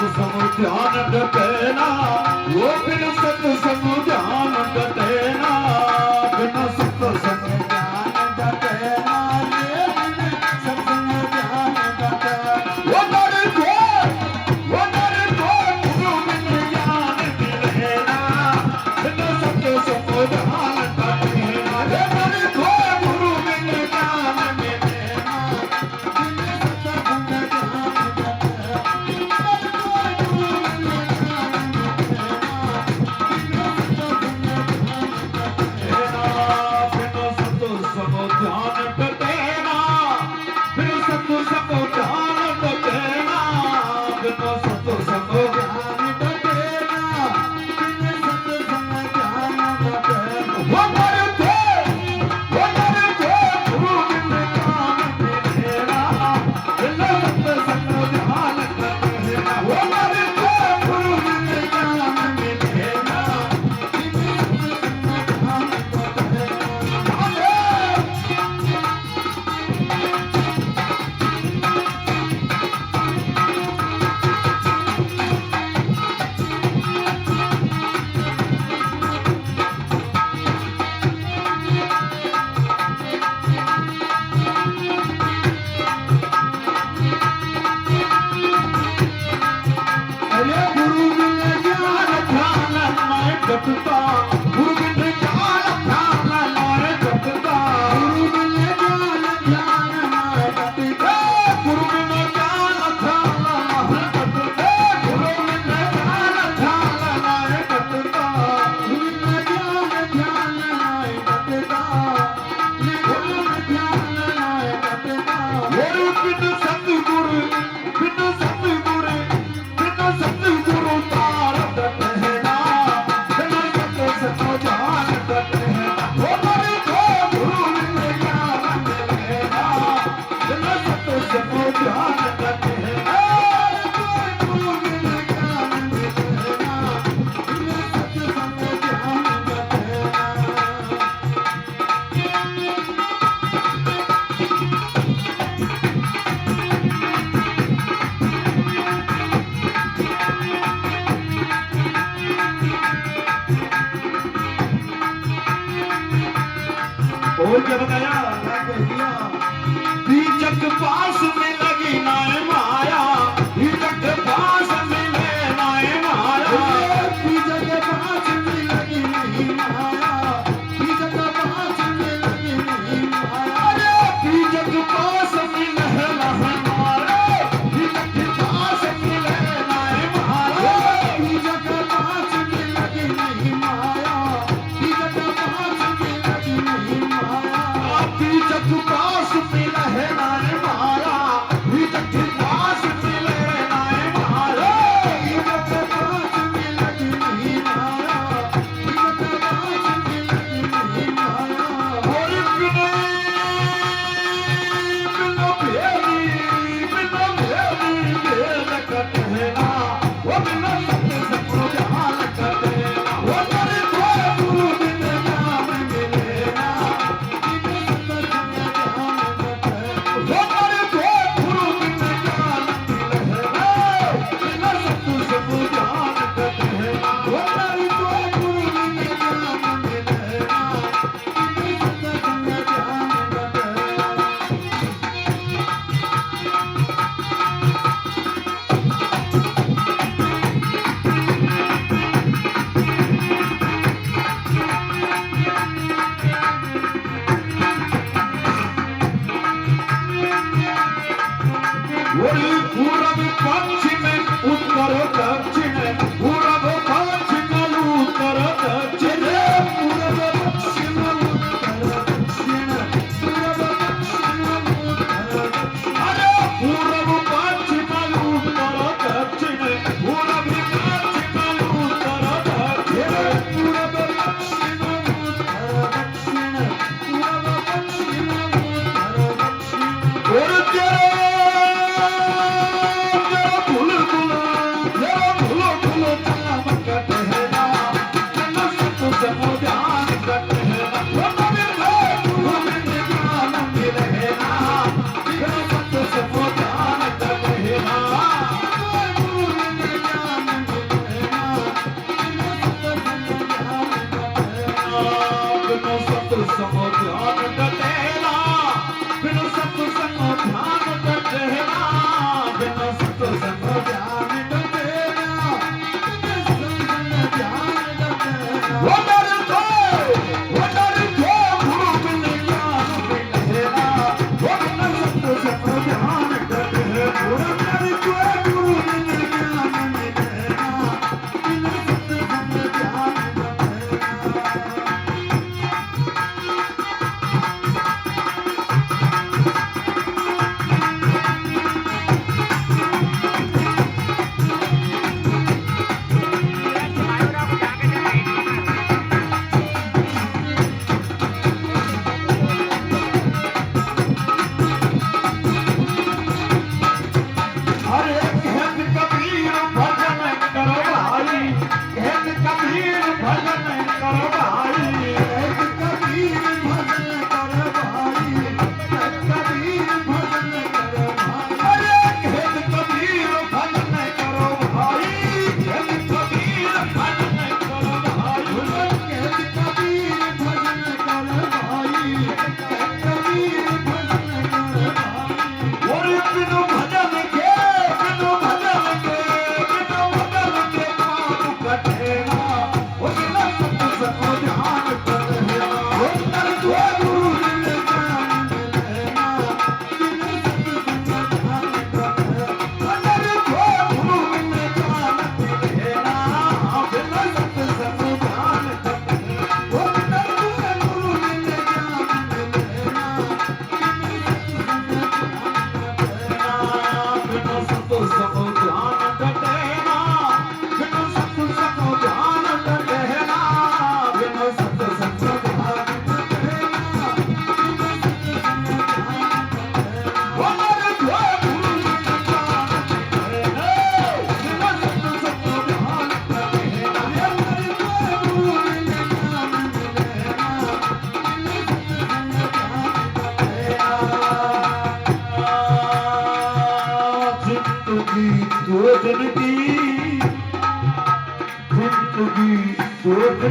सत्संग ध्यान डटेना, वो बिन सत्संग ध्यान डटेना, बिन सत्संग ध्यान डटेना, ये बिन सत्संग ध्यान डटेना। वो नर को गुरु बिन ज्ञान मिलेना, बिन सत्संग ध्यान डटेना, ये नर को गुरु बिन ज्ञान मिलेना, बिन सत्संग ध्यान और क्या बताया? बीजक पास में लगी नाय माया, बीजक पास में ले नाय माया, बीजक पास में लगी नहीं माया, बीजक पास में लगी नहीं माया, अरे बीजक पास में लहला है मारा, बीजक पास में ले नाय मारा, बीजक पास में लगी नहीं माया, बीजक पास में लगी नहीं माया। जिंदगी दुख